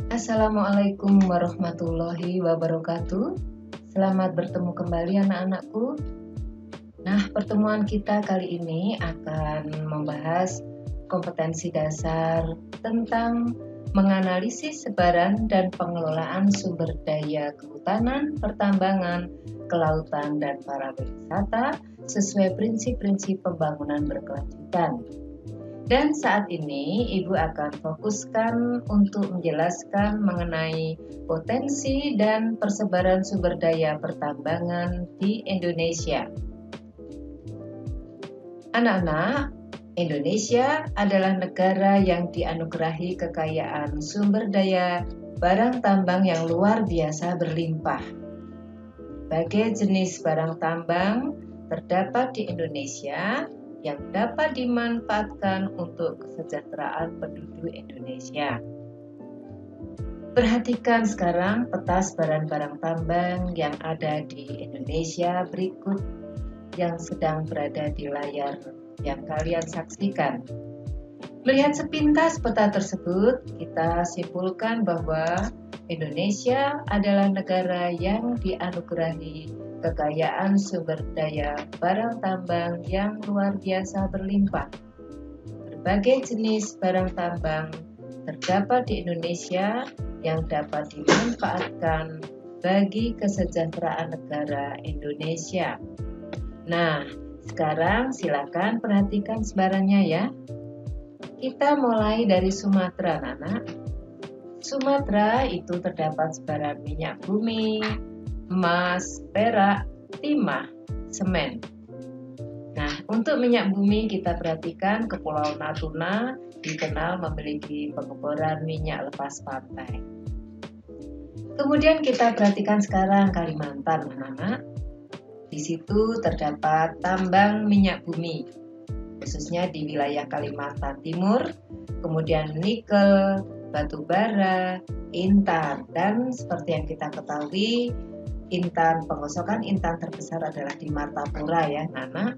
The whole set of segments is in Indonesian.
Assalamualaikum warahmatullahi wabarakatuh. Selamat bertemu kembali anak-anakku. Nah, pertemuan kita kali ini akan membahas kompetensi dasar tentang menganalisis sebaran dan pengelolaan sumber daya kehutanan, pertambangan, kelautan, dan pariwisata sesuai prinsip-prinsip pembangunan berkelanjutan. Dan saat ini Ibu akan fokuskan untuk menjelaskan mengenai potensi dan persebaran sumber daya pertambangan di Indonesia. Anak-anak, Indonesia adalah negara yang dianugerahi kekayaan sumber daya barang tambang yang luar biasa berlimpah. Berbagai jenis barang tambang terdapat di Indonesia yang dapat dimanfaatkan untuk kesejahteraan penduduk Indonesia. Perhatikan sekarang peta barang-barang tambang yang ada di Indonesia berikut yang sedang berada di layar yang kalian saksikan. Melihat sepintas peta tersebut, kita simpulkan bahwa Indonesia adalah negara yang dianugerahi kekayaan sumber daya barang tambang yang luar biasa berlimpah. Berbagai jenis barang tambang terdapat di Indonesia yang dapat dimanfaatkan bagi kesejahteraan negara Indonesia. Nah, sekarang silakan perhatikan sebarannya ya. Kita mulai dari Sumatera, anak-anak. Sumatera itu terdapat sebaran minyak bumi, emas, perak, timah, semen. Nah, untuk minyak bumi kita perhatikan Kepulauan Natuna dikenal memiliki pengeboran minyak lepas pantai. Kemudian kita perhatikan sekarang Kalimantan, anak-anak. Di situ terdapat tambang minyak bumi, khususnya di wilayah Kalimantan Timur, kemudian nikel, batu bara, intan, dan seperti yang kita ketahui, penggosokan intan terbesar adalah di Martapura ya, Nana.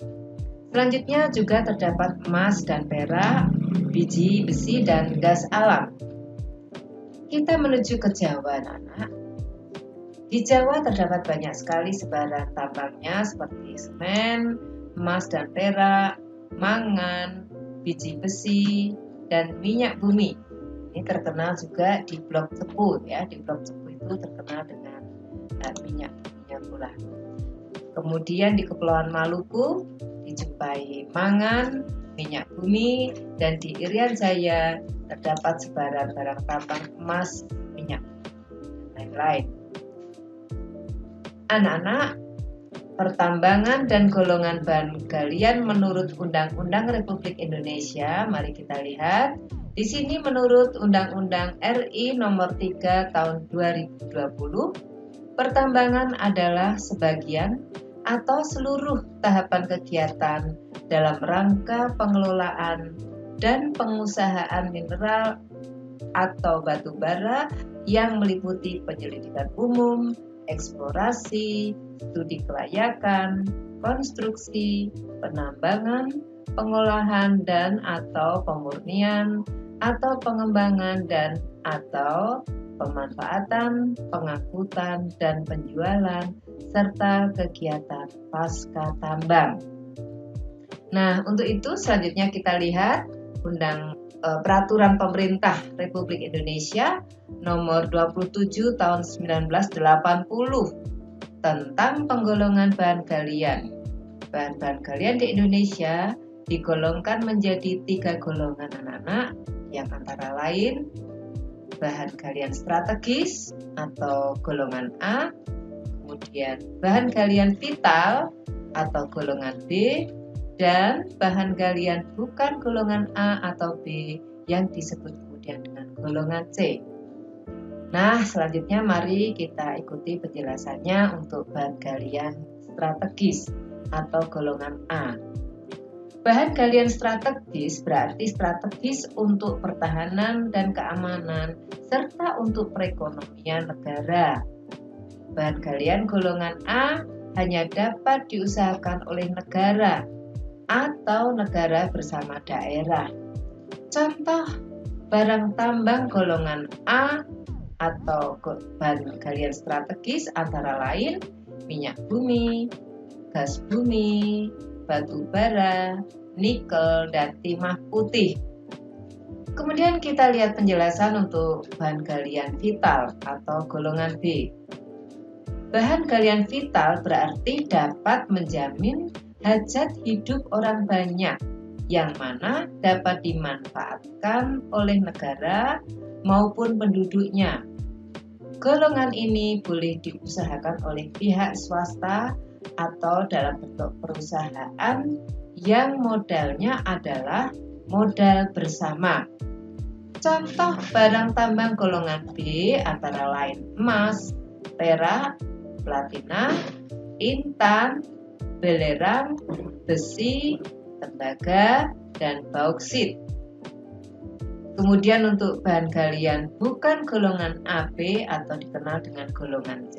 Selanjutnya juga terdapat emas dan perak, biji besi dan gas alam. Kita menuju ke Jawa, Nana. Di Jawa terdapat banyak sekali sebaran tambangnya seperti semen, emas dan perak, mangan, biji besi, dan minyak bumi. Ini terkenal juga di Blok Cepu ya. Di Blok Cepu itu terkenal dengan minyak pula. Kemudian di Kepulauan Maluku dijumpai mangan, minyak bumi, dan di Irian Jaya terdapat sebaran barang tambang emas, minyak, dan lain-lain. Anak-anak, pertambangan dan golongan bahan galian menurut Undang-Undang Republik Indonesia, mari kita lihat. Di sini menurut Undang-Undang RI Nomor 3 Tahun 2020, pertambangan adalah sebagian atau seluruh tahapan kegiatan dalam rangka pengelolaan dan pengusahaan mineral atau batu bara yang meliputi penyelidikan umum, eksplorasi, studi kelayakan, konstruksi, penambangan, pengolahan dan atau pemurnian atau pengembangan dan atau pemanfaatan, pengangkutan dan penjualan serta kegiatan pasca tambang. Nah, untuk itu selanjutnya kita lihat Peraturan Pemerintah Republik Indonesia Nomor 27 Tahun 1980 tentang penggolongan bahan galian. Bahan-bahan galian di Indonesia digolongkan menjadi 3 golongan, anak-anak, yang antara lain bahan galian strategis atau golongan A, kemudian bahan galian vital atau golongan B, dan bahan galian bukan golongan A atau B yang disebut kemudian dengan golongan C. Nah, selanjutnya mari kita ikuti penjelasannya untuk bahan galian strategis atau golongan A. Bahan galian strategis berarti strategis untuk pertahanan dan keamanan serta untuk perekonomian negara. Bahan galian golongan A hanya dapat diusahakan oleh negara atau negara bersama daerah. Contoh barang tambang golongan A atau bahan galian strategis antara lain minyak bumi, gas bumi, batu bara, nikel, dan timah putih. Kemudian kita lihat penjelasan untuk bahan galian vital atau golongan B. Bahan galian vital berarti dapat menjamin hajat hidup orang banyak, yang mana dapat dimanfaatkan oleh negara maupun penduduknya. Golongan ini boleh diusahakan oleh pihak swasta atau dalam bentuk perusahaan yang modalnya adalah modal bersama. Contoh barang tambang golongan B antara lain emas, perak, platina, intan, belerang, besi, tembaga, dan bauksit. Kemudian untuk bahan galian bukan golongan AB atau dikenal dengan golongan C,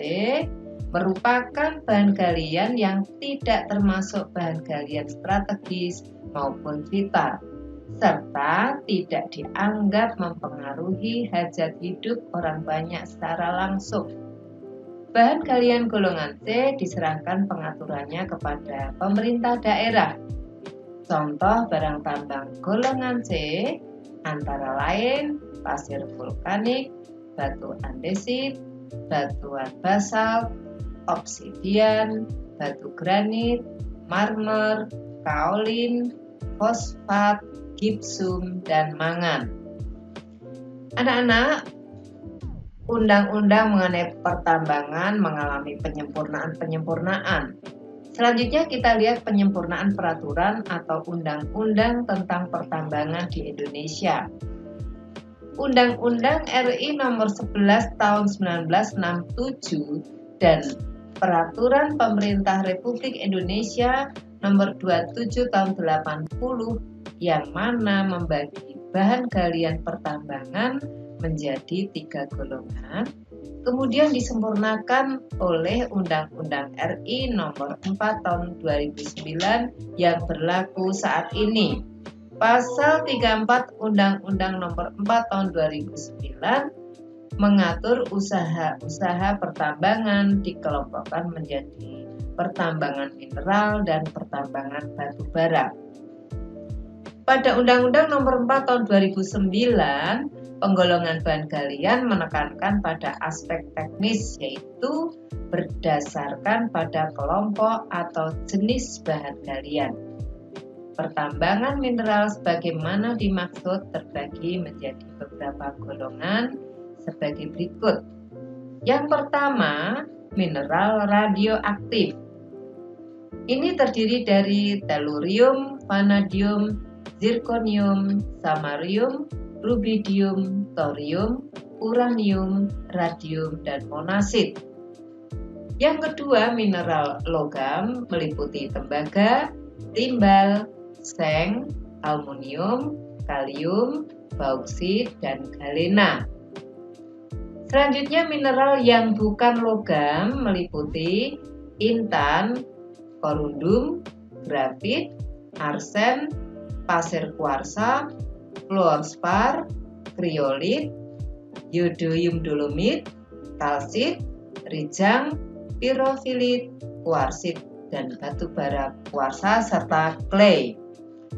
merupakan bahan galian yang tidak termasuk bahan galian strategis maupun vital, serta tidak dianggap mempengaruhi hajat hidup orang banyak secara langsung. Bahan galian golongan C diserahkan pengaturannya kepada pemerintah daerah. Contoh barang tambang golongan C antara lain pasir vulkanik, batu andesit, batuan basalt, obsidian, batu granit, marmer, kaolin, fosfat, gipsum, dan mangan. Anak-anak, undang-undang mengenai pertambangan mengalami penyempurnaan. Selanjutnya kita lihat penyempurnaan peraturan atau undang-undang tentang pertambangan di Indonesia. Undang-Undang RI nomor 11 tahun 1967 dan Peraturan Pemerintah Republik Indonesia nomor 27 tahun 80 yang mana membagi bahan galian pertambangan menjadi 3 golongan, kemudian disempurnakan oleh Undang-Undang RI nomor 4 tahun 2009 yang berlaku saat ini. Pasal 34 Undang-Undang nomor 4 tahun 2009 mengatur usaha-usaha pertambangan dikelompokkan menjadi pertambangan mineral dan pertambangan batu bara. Pada Undang-Undang nomor 4 tahun 2009, penggolongan bahan galian menekankan pada aspek teknis, yaitu berdasarkan pada kelompok atau jenis bahan galian. Pertambangan mineral sebagaimana dimaksud terbagi menjadi beberapa golongan sebagai berikut. Yang pertama, mineral radioaktif. Ini terdiri dari tellurium, vanadium, zirconium, samarium, rubidium, thorium, uranium, radium, dan monasit. Yang kedua, mineral logam meliputi tembaga, timbal, seng, aluminium, kalium, bauksit, dan galena. Selanjutnya, mineral yang bukan logam meliputi intan, korundum, grafit, arsen, pasir kuarsa, fluorspar, kriolit, yodium dolomit, kalsit, rijang, pirofilit, kuarsit, dan batu bara kuarsa serta clay.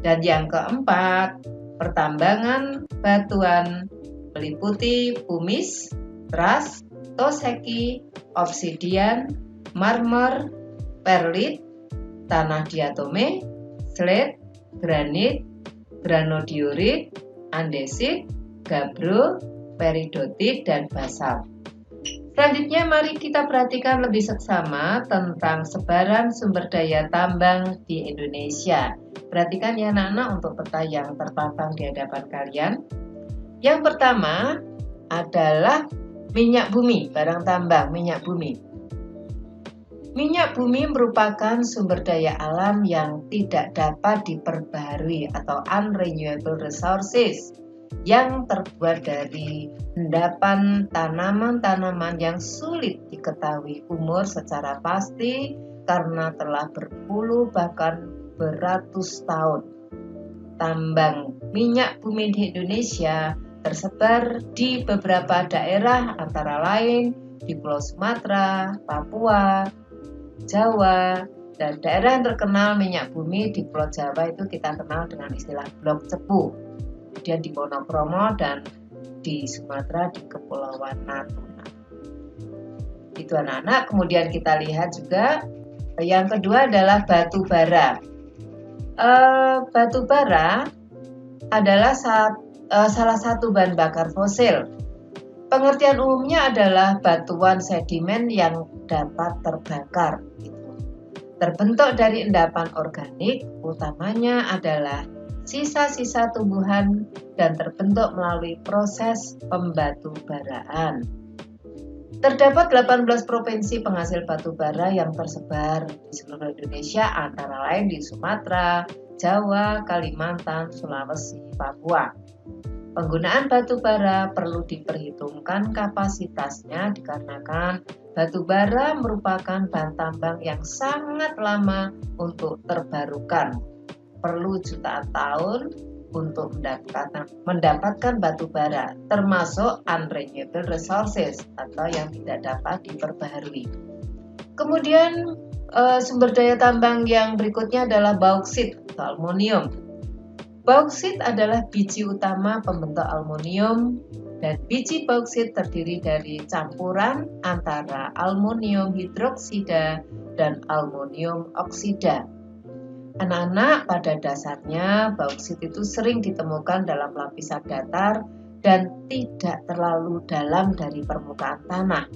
Dan yang keempat, pertambangan batuan meliputi pumice, teras, toseki, obsidian, marmer, perlit, tanah diatome, slate, granit, granodiorit, andesit, gabbro, peridotit, dan basalt. Selanjutnya mari kita perhatikan lebih seksama tentang sebaran sumber daya tambang di Indonesia. Perhatikan ya anak-anak untuk peta yang terpampang di hadapan kalian. Yang pertama adalah minyak bumi, barang tambang minyak bumi. Minyak bumi merupakan sumber daya alam yang tidak dapat diperbaharui atau unrenewable resources yang terbuat dari endapan tanaman-tanaman yang sulit diketahui umur secara pasti karena telah berpuluh bahkan beratus tahun. Tambang minyak bumi di Indonesia tersebar di beberapa daerah antara lain di Pulau Sumatera, Papua, Jawa, dan daerah yang terkenal minyak bumi di Pulau Jawa itu kita kenal dengan istilah Blok Cepu. Kemudian di Wonokromo dan di Sumatera di Kepulauan Natuna. Itu anak-anak. Kemudian kita lihat juga yang kedua adalah batu bara. Batu bara adalah salah satu bahan bakar fosil. Pengertian umumnya adalah batuan sedimen yang dapat terbakar. Terbentuk dari endapan organik, utamanya adalah sisa-sisa tumbuhan dan terbentuk melalui proses pembatubaraan. Terdapat 18 provinsi penghasil batu bara yang tersebar di seluruh Indonesia, antara lain di Sumatera, Jawa, Kalimantan, Sulawesi, Papua. Penggunaan batu bara perlu diperhitungkan kapasitasnya dikarenakan batu bara merupakan bahan tambang yang sangat lama untuk terbarukan. Perlu jutaan tahun untuk mendapatkan batu bara, termasuk unrenewable resources atau yang tidak dapat diperbaharui. Kemudian sumber daya tambang yang berikutnya adalah bauksit atau aluminium. Bauksit adalah biji utama pembentuk aluminium dan biji bauksit terdiri dari campuran antara aluminium hidroksida dan aluminium oksida. Anak-anak, pada dasarnya bauksit itu sering ditemukan dalam lapisan datar dan tidak terlalu dalam dari permukaan tanah.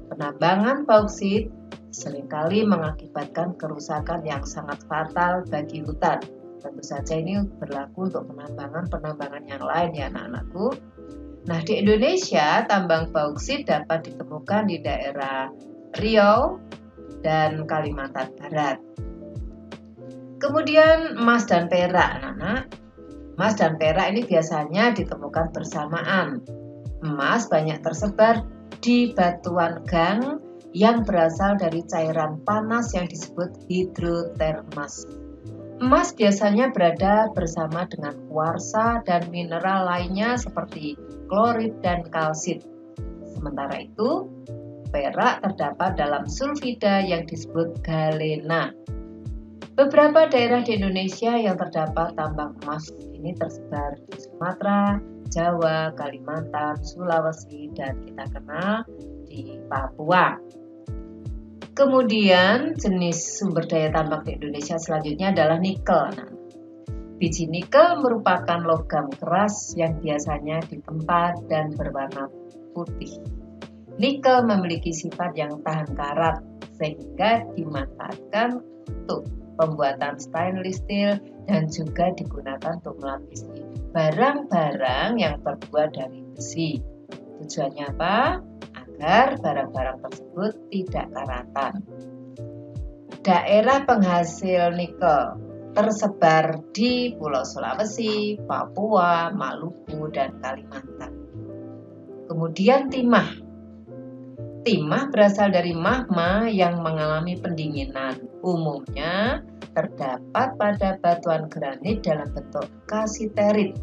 Penambangan bauksit seringkali mengakibatkan kerusakan yang sangat fatal bagi hutan. Tentu saja ini berlaku untuk penambangan yang lain ya anak-anakku. Nah, di Indonesia tambang bauksit dapat ditemukan di daerah Riau dan Kalimantan Barat. Kemudian emas dan perak anak-anak. Emas dan perak ini biasanya ditemukan bersamaan. Emas banyak tersebar di batuan gang yang berasal dari cairan panas yang disebut hidrotermas. Emas biasanya berada bersama dengan kuarsa dan mineral lainnya seperti klorit dan kalsit. Sementara itu, perak terdapat dalam sulfida yang disebut galena. Beberapa daerah di Indonesia yang terdapat tambang emas ini tersebar di Sumatera, Jawa, Kalimantan, Sulawesi, dan kita kenal di Papua. Kemudian jenis sumber daya tambang di Indonesia selanjutnya adalah nikel. Biji nikel merupakan logam keras yang biasanya ditempa dan berwarna putih. Nikel memiliki sifat yang tahan karat sehingga dimanfaatkan untuk pembuatan stainless steel dan juga digunakan untuk melapisi barang-barang yang terbuat dari besi. Tujuannya apa? Agar barang-barang tersebut tidak karatan. Daerah penghasil nikel tersebar di Pulau Sulawesi, Papua, Maluku, dan Kalimantan. Kemudian timah. Timah berasal dari magma yang mengalami pendinginan. Umumnya terdapat pada batuan granit dalam bentuk kasiterit.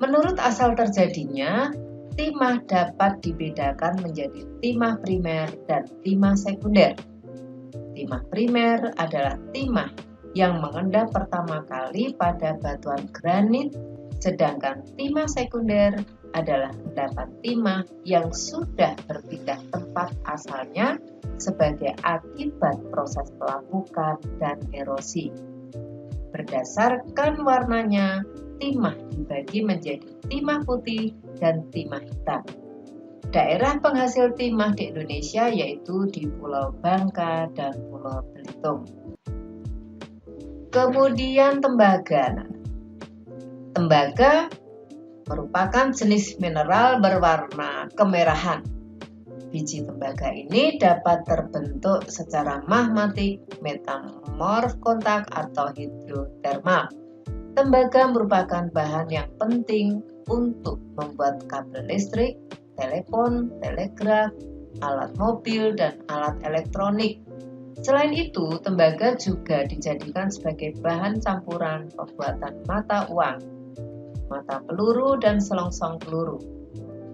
Menurut asal terjadinya, timah dapat dibedakan menjadi timah primer dan timah sekunder. Timah primer adalah timah yang mengendap pertama kali pada batuan granit, sedangkan timah sekunder adalah endapan timah yang sudah berpindah tempat asalnya sebagai akibat proses pelapukan dan erosi. Berdasarkan warnanya, timah dibagi menjadi timah putih dan timah hitam. Daerah penghasil timah di Indonesia yaitu di Pulau Bangka dan Pulau Belitung. Kemudian tembaga. Tembaga merupakan jenis mineral berwarna kemerahan. Biji tembaga ini dapat terbentuk secara magmatik, metamorf kontak, atau hidrotermal. Tembaga merupakan bahan yang penting untuk membuat kabel listrik, telepon, telegraf, alat mobil, dan alat elektronik. Selain itu, tembaga juga dijadikan sebagai bahan campuran pembuatan mata uang. mata peluru dan selongsong peluru.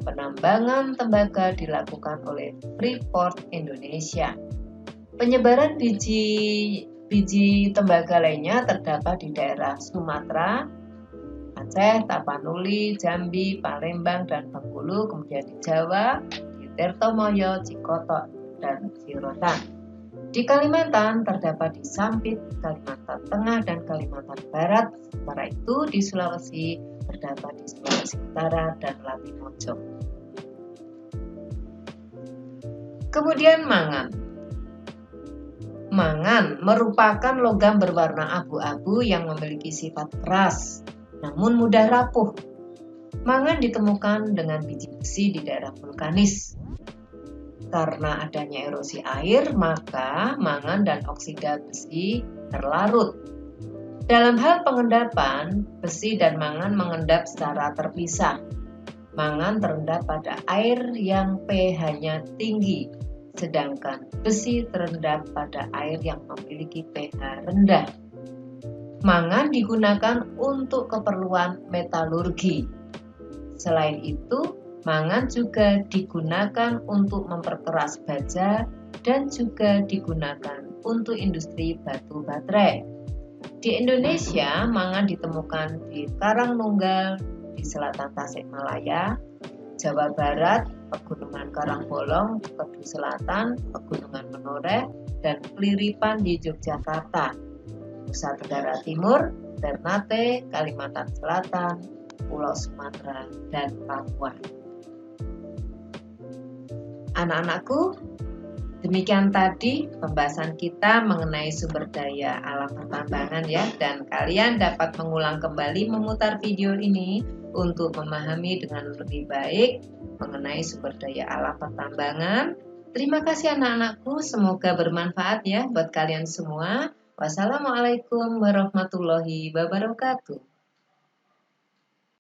Penambangan tembaga dilakukan oleh Freeport Indonesia. Penyebaran biji tembaga lainnya terdapat di daerah Sumatera, Aceh, Tapanuli, Jambi, Palembang, dan Bengkulu, kemudian di Jawa, di Tirtomoyo, Cikoto, dan Cirotan. Di Kalimantan terdapat di Sampit, Kalimantan Tengah, dan Kalimantan Barat. Sementara itu di Sulawesi terdapat di Sulawesi Utara dan Latimojong. Kemudian mangan. Mangan merupakan logam berwarna abu-abu yang memiliki sifat keras, namun mudah rapuh. Mangan ditemukan dengan biji besi di daerah vulkanis. Karena adanya erosi air, maka mangan dan oksida besi terlarut. Dalam hal pengendapan, besi dan mangan mengendap secara terpisah. Mangan terendap pada air yang pH-nya tinggi, sedangkan besi terendap pada air yang memiliki pH rendah. Mangan digunakan untuk keperluan metalurgi. Selain itu, mangan juga digunakan untuk memperkeras baja dan juga digunakan untuk industri batu baterai. Di Indonesia, mangan ditemukan di Karangnunggal, di selatan Tasikmalaya, Jawa Barat, Pegunungan Karangbolong, Kedu Selatan, Pegunungan Menoreh, dan Keliripan di Yogyakarta, Nusa Tenggara Timur, Ternate, Kalimantan Selatan, Pulau Sumatera, dan Papua. Anak-anakku, demikian tadi pembahasan kita mengenai sumber daya alam pertambangan ya, dan kalian dapat mengulang kembali memutar video ini untuk memahami dengan lebih baik mengenai sumber daya alam pertambangan. Terima kasih anak-anakku, semoga bermanfaat ya buat kalian semua. Wassalamualaikum warahmatullahi wabarakatuh.